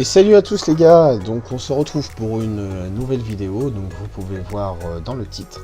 Et salut à tous les gars, donc on se retrouve pour une nouvelle vidéo, donc vous pouvez voir dans le titre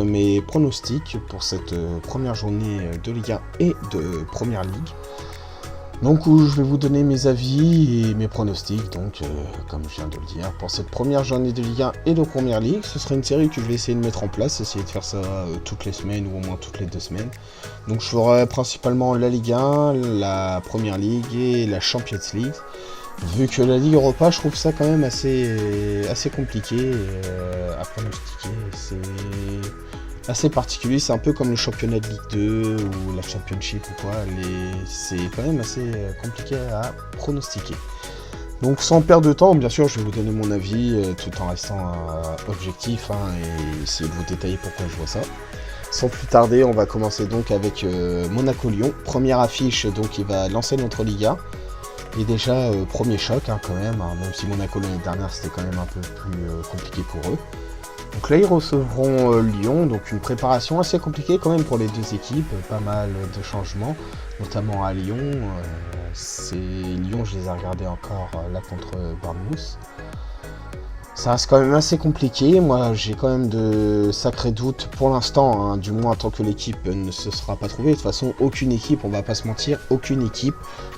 mes pronostics pour cette première journée de Ligue 1 et de Première Ligue. Donc où je vais vous donner mes avis et mes pronostics, donc comme je viens de le dire, pour cette première journée de Ligue 1 et de Première Ligue. Ce sera une série que je vais essayer de mettre en place, essayer de faire ça toutes les semaines ou au moins toutes les 2 semaines. Donc je ferai principalement la Ligue 1, la Première Ligue et la Champions League. Vu que la Ligue Europa, je trouve ça quand même assez compliqué à pronostiquer. C'est assez particulier, c'est un peu comme le championnat de Ligue 2 ou la Championship ou quoi. C'est quand même assez compliqué à pronostiquer. Donc sans perdre de temps, bien sûr, je vais vous donner mon avis tout en restant objectif et essayer de vous détailler pourquoi je vois ça. Sans plus tarder, on va commencer donc avec Monaco-Lyon. Première affiche, donc il va lancer notre Ligue 1. Et déjà, premier choc quand même, même si Monaco l'année dernière c'était quand même un peu plus compliqué pour eux. Donc là ils recevront Lyon, donc une préparation assez compliquée quand même pour les deux équipes, pas mal de changements, notamment à Lyon. Lyon, je les ai regardés encore là contre Bournemouth. Ça reste quand même assez compliqué, moi j'ai quand même de sacrés doutes pour l'instant, du moins tant que l'équipe ne se sera pas trouvée. De toute façon, aucune équipe, on va pas se mentir, aucune équipe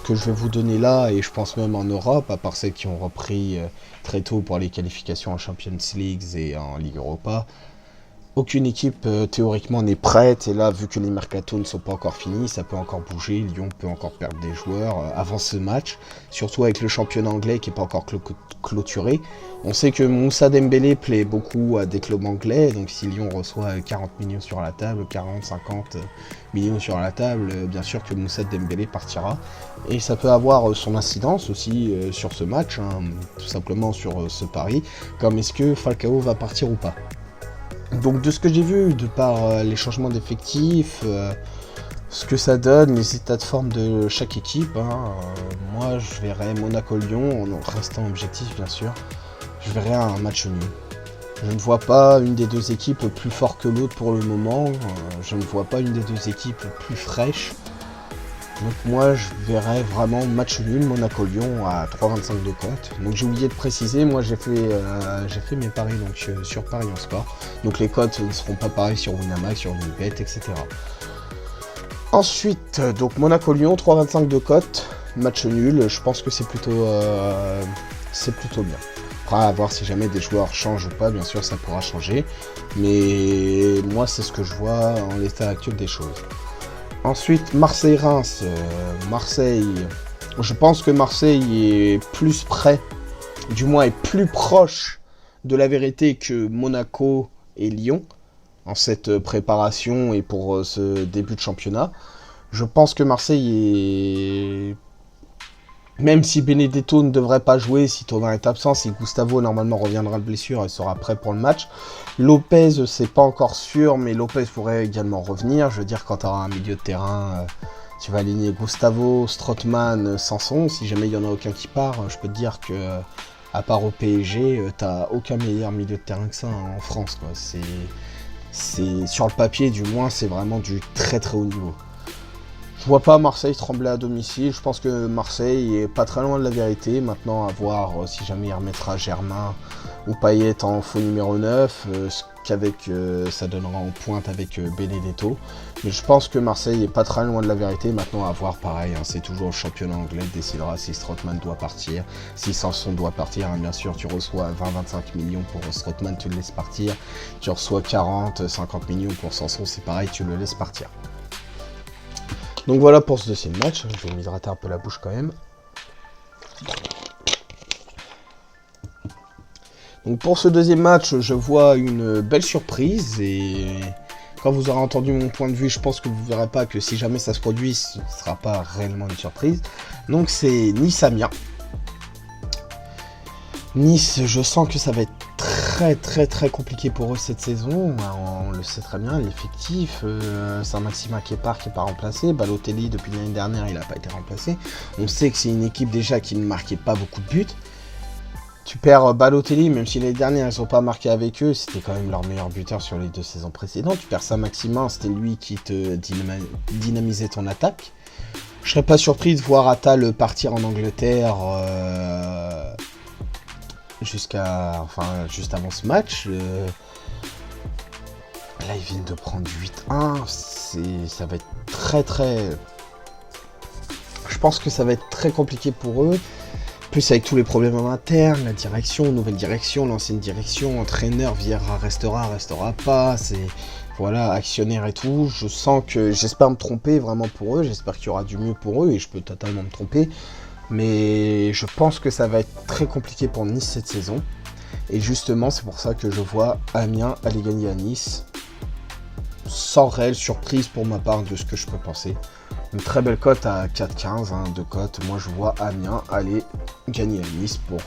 que je vais vous donner là, et je pense même en Europe, à part celles qui ont repris très tôt pour les qualifications en Champions League et en Ligue Europa. Aucune équipe théoriquement n'est prête, et là vu que les mercatos ne sont pas encore finis, ça peut encore bouger, Lyon peut encore perdre des joueurs avant ce match, surtout avec le championnat anglais qui n'est pas encore clôturé. On sait que Moussa Dembélé plaît beaucoup à des clubs anglais, donc si Lyon reçoit 40 millions sur la table, 40-50 millions sur la table, bien sûr que Moussa Dembélé partira. Et ça peut avoir son incidence aussi sur ce match, tout simplement sur ce pari, comme est-ce que Falcao va partir ou pas. Donc de ce que j'ai vu, de par les changements d'effectifs, ce que ça donne, les états de forme de chaque équipe, moi je verrais Monaco-Lyon, en restant objectif bien sûr, je verrais un match nul. Je ne vois pas une des deux équipes plus forte que l'autre pour le moment, je ne vois pas une des deux équipes plus fraîche. Donc moi je verrais vraiment match nul, Monaco-Lyon à 3,25 de cote. Donc j'ai oublié de préciser, moi j'ai fait mes paris donc, sur Paris en Sport. Donc les cotes ne seront pas pareilles sur Winamax, sur Unibet, etc. Ensuite, donc Monaco-Lyon, 3,25 de cote, match nul, je pense que c'est plutôt bien. Après à voir si jamais des joueurs changent ou pas, bien sûr ça pourra changer. Mais moi c'est ce que je vois en l'état actuel des choses. Ensuite, Marseille-Reims. Marseille, je pense que Marseille est plus près, du moins est plus proche de la vérité que Monaco et Lyon en cette préparation et pour ce début de championnat. Je pense que Marseille est... Même si Benedetto ne devrait pas jouer, si Thauvin est absent, si Gustavo normalement reviendra de blessure et sera prêt pour le match. Lopez, c'est pas encore sûr, mais Lopez pourrait également revenir. Je veux dire, quand tu auras un milieu de terrain, tu vas aligner Gustavo, Strootman, Sanson. Si jamais il y en a aucun qui part, je peux te dire que, à part au PSG, t'as aucun meilleur milieu de terrain que ça en France, quoi. C'est sur le papier, du moins, c'est vraiment du très très haut niveau. Je vois pas Marseille trembler à domicile, je pense que Marseille est pas très loin de la vérité. Maintenant à voir si jamais il remettra Germain ou Payet en faux numéro 9, ce qu'avec ça donnera en pointe avec Benedetto. Mais je pense que Marseille est pas très loin de la vérité. Maintenant à voir pareil, c'est toujours le championnat anglais qui décidera si Strootman doit partir, si Sanson doit partir. Bien sûr tu reçois 20-25 millions pour Strootman, tu le laisses partir. Tu reçois 40-50 millions pour Sanson, c'est pareil, tu le laisses partir. Donc voilà pour ce deuxième match, je vais m'hydrater un peu la bouche quand même. Donc pour ce deuxième match, je vois une belle surprise et quand vous aurez entendu mon point de vue, je pense que vous ne verrez pas que si jamais ça se produit, ce ne sera pas réellement une surprise. Donc c'est Nice-Amiens. Nice, je sens que ça va être très compliqué pour eux cette saison. On le sait très bien, l'effectif, Saint-Maximin qui n'est pas remplacé, Balotelli depuis l'année dernière il n'a pas été remplacé. On sait que c'est une équipe déjà qui ne marquait pas beaucoup de buts. Tu perds Balotelli, même si l'année dernière ils n'ont pas marqué avec eux, c'était quand même leur meilleur buteur sur les 2 saisons précédentes. Tu perds Saint-Maximin, c'était lui qui te dynamisait ton attaque. Je serais pas surpris de voir Atal partir en Angleterre juste avant ce match. Là, ils viennent de prendre 8-1. Ça va être très... Je pense que ça va être très compliqué pour eux. Plus avec tous les problèmes en interne, la direction, nouvelle direction, l'ancienne direction, entraîneur, Vieira restera pas, c'est... Voilà, actionnaire et tout, je sens que... J'espère me tromper vraiment pour eux, j'espère qu'il y aura du mieux pour eux, et je peux totalement me tromper. Mais je pense que ça va être très compliqué pour Nice cette saison. Et justement, c'est pour ça que je vois Amiens aller gagner à Nice. Sans réelle surprise pour ma part de ce que je peux penser. Une très belle cote à 4,15 de cote. Moi, je vois Amiens aller gagner à Nice pour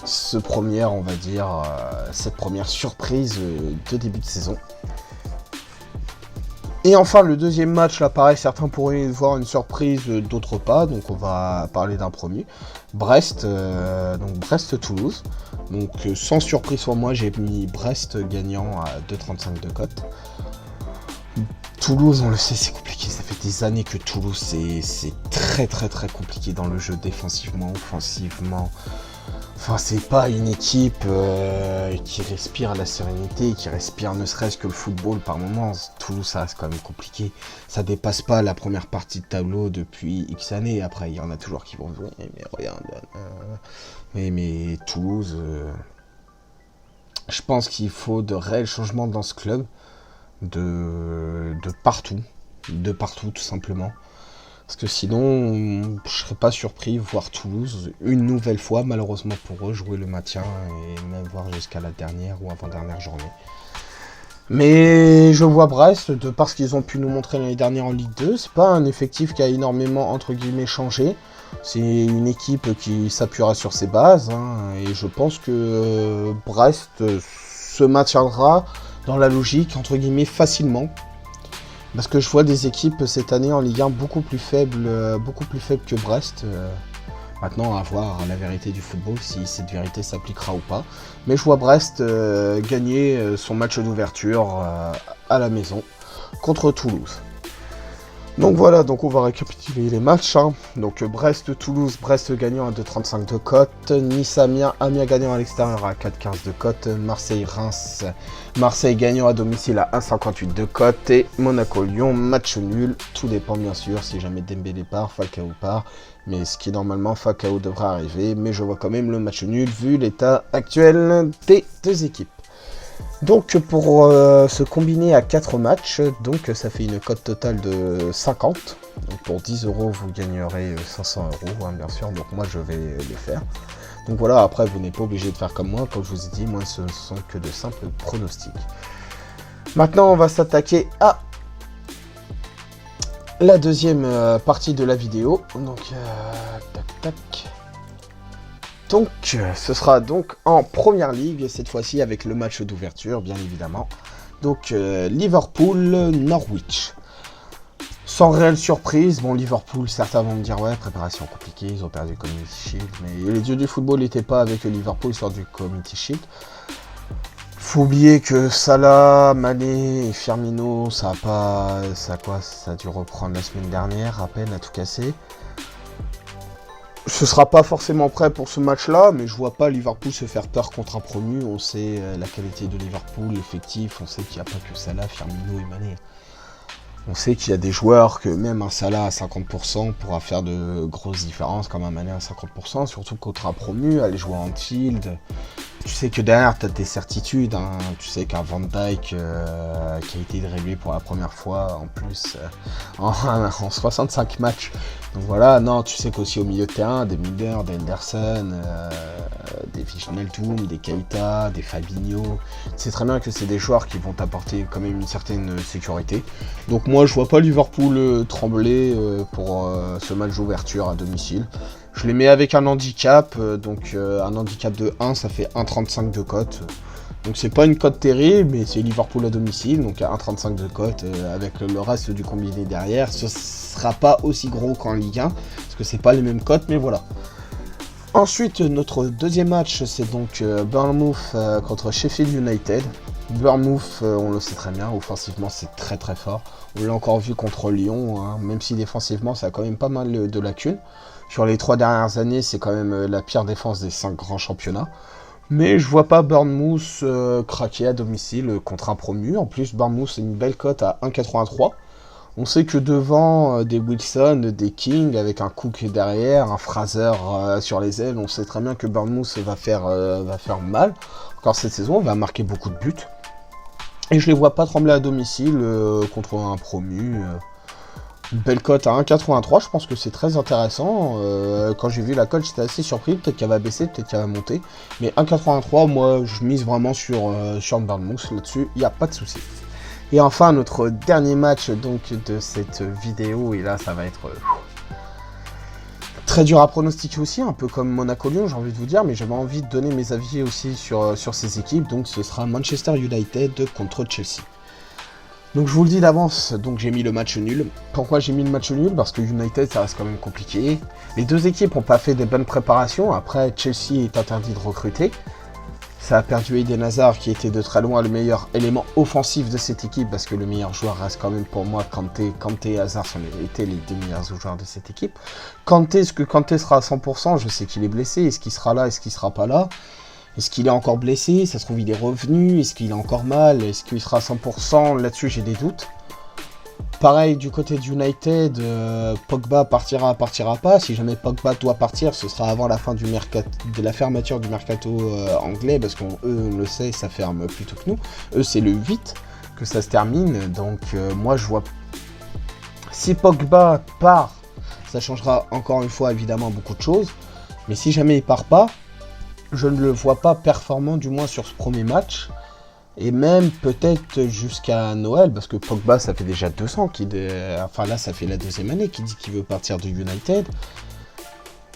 ce premier, on va dire, cette première surprise de début de saison. Et enfin, le deuxième match, là, pareil, certains pourraient voir une surprise, d'autres pas. Donc, on va parler d'un premier. Brest-Toulouse. Donc, sans surprise pour moi, j'ai mis Brest gagnant à 2,35 de cote. Toulouse, on le sait, c'est compliqué. Ça fait des années que Toulouse, c'est très compliqué dans le jeu, défensivement, offensivement. Enfin, c'est pas une équipe qui respire la sérénité, qui respire ne serait-ce que le football par moments. Toulouse, ça reste quand même compliqué. Ça dépasse pas la première partie de tableau depuis X années. Après, il y en a toujours qui vont dire mais regarde. Mais Toulouse, je pense qu'il faut de réels changements dans ce club. De partout tout simplement, parce que sinon je serais pas surpris de voir Toulouse une nouvelle fois, malheureusement pour eux, jouer le maintien et même voir jusqu'à la dernière ou avant-dernière journée. Mais je vois Brest, de par ce qu'ils ont pu nous montrer l'année dernière en Ligue 2, c'est pas un effectif qui a énormément entre guillemets changé, c'est une équipe qui s'appuiera sur ses bases, et je pense que Brest se maintiendra dans la logique, entre guillemets, facilement. Parce que je vois des équipes cette année en Ligue 1 beaucoup plus faibles que Brest. Maintenant, à voir la vérité du football, si cette vérité s'appliquera ou pas. Mais je vois Brest gagner son match d'ouverture à la maison contre Toulouse. Donc voilà, donc on va récapituler les matchs. Donc Brest-Toulouse, Brest gagnant à 2,35 de cote. Nice-Amiens, Amiens gagnant à l'extérieur à 4,15 de cote. Marseille-Reims, Marseille gagnant à domicile à 1,58 de cote. Et Monaco-Lyon, match nul. Tout dépend bien sûr si jamais Dembélé part, Falcao part. Mais ce qui normalement, Falcao devrait arriver. Mais je vois quand même le match nul vu l'état actuel des deux équipes. Donc pour se combiner à 4 matchs, donc ça fait une cote totale de 50. Donc pour 10 €, vous gagnerez 500 €, bien sûr, donc moi je vais les faire. Donc voilà, après vous n'êtes pas obligé de faire comme moi, comme je vous ai dit, moi ce ne sont que de simples pronostics. Maintenant on va s'attaquer à la deuxième partie de la vidéo. Donc tac. Donc, ce sera donc en première ligue, cette fois-ci avec le match d'ouverture, bien évidemment. Donc, Liverpool-Norwich. Sans réelle surprise, bon, Liverpool, certains vont me dire, ouais, préparation compliquée, ils ont perdu le Community Shield, mais les dieux du football n'étaient pas avec Liverpool sur du Community Shield. Faut oublier que Salah, Mané et Firmino, ça a dû reprendre la semaine dernière, à peine, à tout casser. Ce sera pas forcément prêt pour ce match-là, mais je vois pas Liverpool se faire peur contre un promu. On sait la qualité de Liverpool, l'effectif, on sait qu'il n'y a pas que Salah, Firmino et Mané. On sait qu'il y a des joueurs que même un Salah à 50% pourra faire de grosses différences, comme un Mané à 50%, surtout contre un promu, aller jouer en Anfield. Tu sais que derrière, tu as tes certitudes. Tu sais qu'un Van Dijk qui a été dribblé pour la première fois, en plus, en 65 matchs. Donc voilà, non, tu sais qu'aussi au milieu de terrain, des Müller, des Henderson, des Wijnaldum, des Keita, des Fabinho. Tu sais très bien que c'est des joueurs qui vont t'apporter quand même une certaine sécurité. Donc moi, je vois pas Liverpool trembler pour ce match d'ouverture à domicile. Je les mets avec un handicap, donc un handicap de 1, ça fait 1,35 de cote. Donc c'est pas une cote terrible, mais c'est Liverpool à domicile, donc à 1,35 de cote, avec le reste du combiné derrière. Ce sera pas aussi gros qu'en Ligue 1, parce que c'est pas les mêmes cotes, mais voilà. Ensuite, notre deuxième match, c'est donc Bournemouth contre Sheffield United. Bournemouth, on le sait très bien, offensivement c'est très très fort. On l'a encore vu contre Lyon, hein, même si défensivement ça a quand même pas mal de lacunes. Sur les 3 dernières années, c'est quand même la pire défense des 5 grands championnats. Mais je vois pas Bournemouth craquer à domicile contre un promu. En plus, Bournemouth c'est une belle cote à 1,83. On sait que devant des Wilson, des King, avec un Cook derrière, un Fraser sur les ailes, on sait très bien que Bournemouth va faire mal. Encore cette saison, on va marquer beaucoup de buts. Et je les vois pas trembler à domicile contre un promu. Une belle cote à 1,83, je pense que c'est très intéressant. Quand j'ai vu la cote, j'étais assez surpris. Peut-être qu'elle va baisser, peut-être qu'elle va monter. Mais 1,83, moi, je mise vraiment sur Bournemouth. Là-dessus, il n'y a pas de souci. Et enfin, notre dernier match donc, de cette vidéo. Et là, ça va être très dur à pronostiquer aussi, un peu comme Monaco-Lyon, j'ai envie de vous dire. Mais j'avais envie de donner mes avis aussi sur ces équipes. Donc, ce sera Manchester United contre Chelsea. Donc je vous le dis d'avance, donc j'ai mis le match nul. Pourquoi j'ai mis le match nul? Parce que United, ça reste quand même compliqué. Les deux équipes n'ont pas fait des bonnes préparations. Après, Chelsea est interdit de recruter. Ça a perdu Eden Hazard, qui était de très loin le meilleur élément offensif de cette équipe, parce que le meilleur joueur reste quand même pour moi Kanté. Kanté et Hazard étaient les deux meilleurs joueurs de cette équipe. Kanté, est-ce que Kanté sera à 100%? Je sais qu'il est blessé. Est-ce qu'il sera là? Est-ce qu'il sera pas là? Est-ce qu'il est encore blessé? Ça se trouve, il est revenu. Est-ce qu'il est encore mal? Est-ce qu'il sera à 100%? Là-dessus, j'ai des doutes. Pareil, du côté de United, Pogba partira pas. Si jamais Pogba doit partir, ce sera avant la fin de la fermeture du mercato anglais, parce qu'eux, on le sait, ça ferme plus tôt que nous. Eux, c'est le 8 que ça se termine. Donc, moi, je vois... Si Pogba part, ça changera encore une fois, évidemment, beaucoup de choses. Mais si jamais il part pas, je ne le vois pas performant, du moins sur ce premier match. Et même peut-être jusqu'à Noël, parce que Pogba, ça fait déjà 2 ans qu'il... Enfin là, ça fait la 2e année qu'il dit qu'il veut partir de United.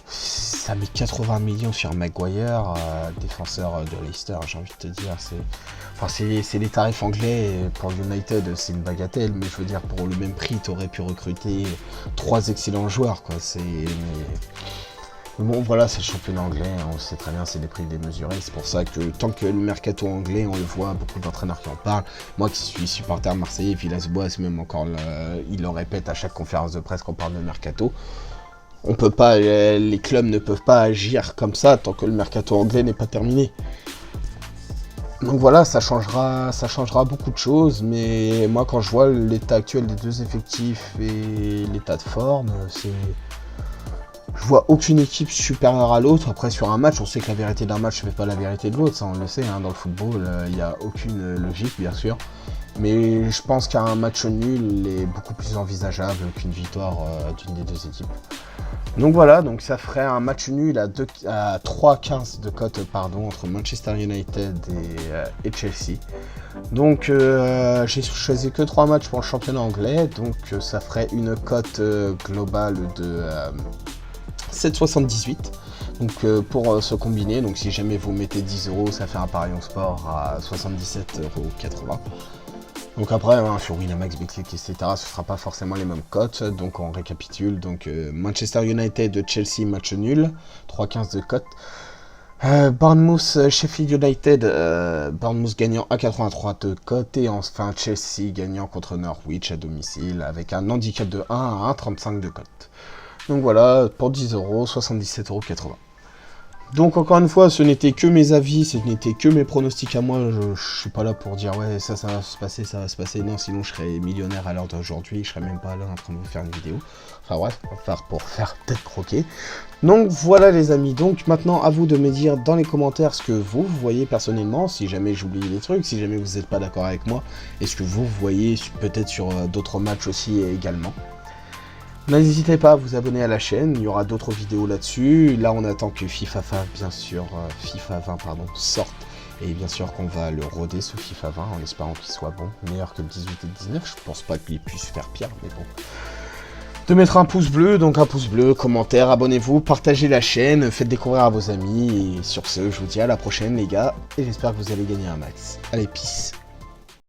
Ça met 80 millions sur Maguire, défenseur de Leicester, j'ai envie de te dire. C'est les tarifs anglais pour United, c'est une bagatelle. Mais je veux dire, pour le même prix, tu aurais pu recruter 3 excellents joueurs, quoi. Bon, voilà, c'est le championnat anglais, on sait très bien, c'est des prix démesurés. C'est pour ça que tant que le mercato anglais, on le voit, beaucoup d'entraîneurs qui en parlent. Moi qui suis supporter marseillais, Villas-Boas, même encore, il le répète à chaque conférence de presse qu'on parle de mercato. On peut pas, les clubs ne peuvent pas agir comme ça tant que le mercato anglais n'est pas terminé. Donc voilà, ça changera beaucoup de choses, mais moi quand je vois l'état actuel des deux effectifs et l'état de forme, je vois aucune équipe supérieure à l'autre. Après, sur un match, on sait que la vérité d'un match ne fait pas la vérité de l'autre. Ça, on le sait, hein, dans le football, il n'y a aucune logique, bien sûr. Mais je pense qu'un match nul est beaucoup plus envisageable qu'une victoire d'une des deux équipes. Donc voilà, donc ça ferait un match nul à 3,15 de cote entre Manchester United et Chelsea. Donc j'ai choisi que 3 matchs pour le championnat anglais. Donc ça ferait une cote globale de... 7,78 donc pour se combiner. Donc si jamais vous mettez 10 €, ça fait un pari en sport à 77,80 €. Donc après hein, sur Winamax, Betclic, etc. ce sera pas forcément les mêmes cotes. Donc on récapitule. Donc Manchester United, Chelsea, match nul, 3,15 de cote. Bournemouth, Sheffield United, Bournemouth gagnant à 83 de cote. Et enfin Chelsea gagnant contre Norwich à domicile avec un handicap de 1 à 1,35 de cote. Donc voilà, pour 10 €, 77,80 €. Donc encore une fois, ce n'était que mes avis, ce n'était que mes pronostics à moi. Je suis pas là pour dire ouais ça va se passer, ça va se passer. Non, sinon je serais millionnaire à l'heure d'aujourd'hui, je serais même pas là en train de vous faire une vidéo. Enfin bref, pour faire peut-être croquer. Donc voilà les amis, donc maintenant à vous de me dire dans les commentaires ce que vous voyez personnellement, si jamais j'oublie des trucs, si jamais vous n'êtes pas d'accord avec moi, et ce que vous voyez peut-être sur d'autres matchs aussi également. N'hésitez pas à vous abonner à la chaîne, il y aura d'autres vidéos là-dessus. Là, on attend que FIFA 20, sorte. Et bien sûr qu'on va le roder, ce FIFA 20, en espérant qu'il soit bon. Meilleur que le 18 et le 19, je pense pas qu'il puisse faire pire, mais bon. De mettre un pouce bleu, donc un pouce bleu, commentaire, abonnez-vous, partagez la chaîne, faites découvrir à vos amis. Et sur ce, je vous dis à la prochaine les gars, et j'espère que vous allez gagner un max. Allez, peace.